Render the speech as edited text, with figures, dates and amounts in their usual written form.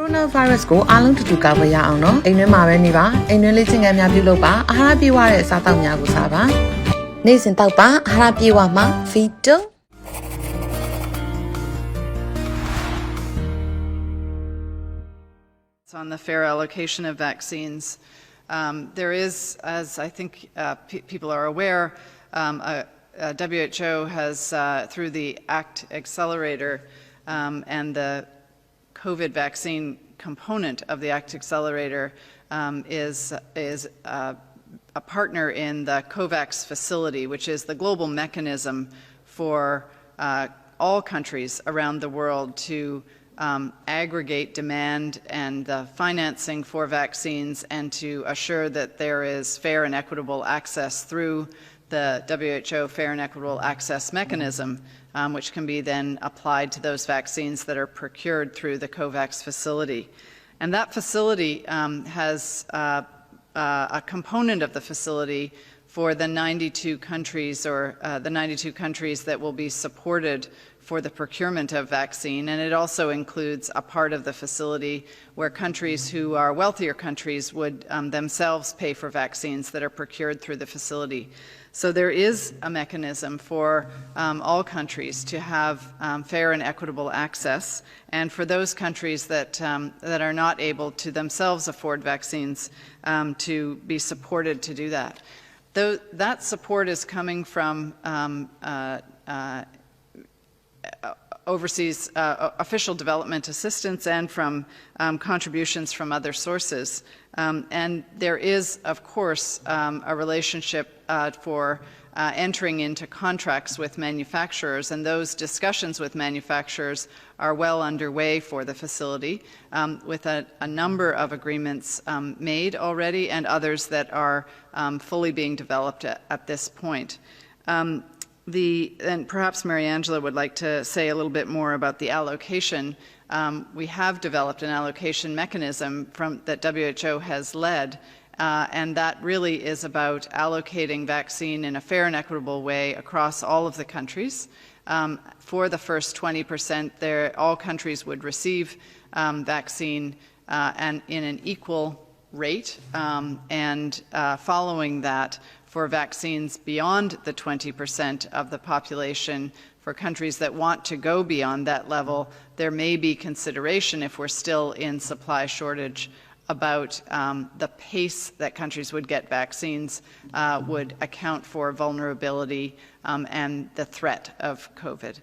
Coronavirus ကိုအားလုံးတူတူကာကွယ်ရအောင်နော်အိမ်တွင်းမှာပဲနေပါအိမ်တွင်းလေ့ကျင့်ခန်းများပြုလုပ်ပါအာဟာရပြည့်ဝတဲ့အစားအသောက်များကိုစားပါနေ့စဉ်တောက်ပါအာဟာရပြည့်ဝမှာ Vito On the fair allocation of vaccines, there is, as I think people are aware, WHO has, through the ACT Accelerator and the COVID vaccine component of the ACT Accelerator, is a partner in the COVAX facility, which is the global mechanism for all countries around the world to aggregate demand and the financing for vaccines and to assure that there is fair and equitable access through the WHO Fair and Equitable Access Mechanism, which can be then applied to those vaccines that are procured through the COVAX facility. And that facility has a component of the facility for the 92 countries or the 92 countries that will be supported for the procurement of vaccine, and it also includes a part of the facility where countries who are wealthier countries would themselves pay for vaccines that are procured through the facility. So there is a mechanism for all countries to have fair and equitable access, and for those countries that are not able to themselves afford vaccines to be supported to do that. Though that support is coming from overseas official development assistance and from contributions from other sources. And there is, of course, a relationship for entering into contracts with manufacturers, and those discussions with manufacturers are well underway for the facility, with a number of agreements made already and others that are fully being developed at this point. And perhaps Mary Angela would like to say a little bit more about the allocation. We have developed an allocation mechanism that WHO has led, and that really is about allocating vaccine in a fair and equitable way across all of the countries. For the first 20%, all countries would receive vaccine and in an equal rate, and following that, for vaccines beyond the 20% of the population, for countries that want to go beyond that level, there may be consideration, if we're still in supply shortage, about the pace that countries would get vaccines would account for vulnerability and the threat of COVID.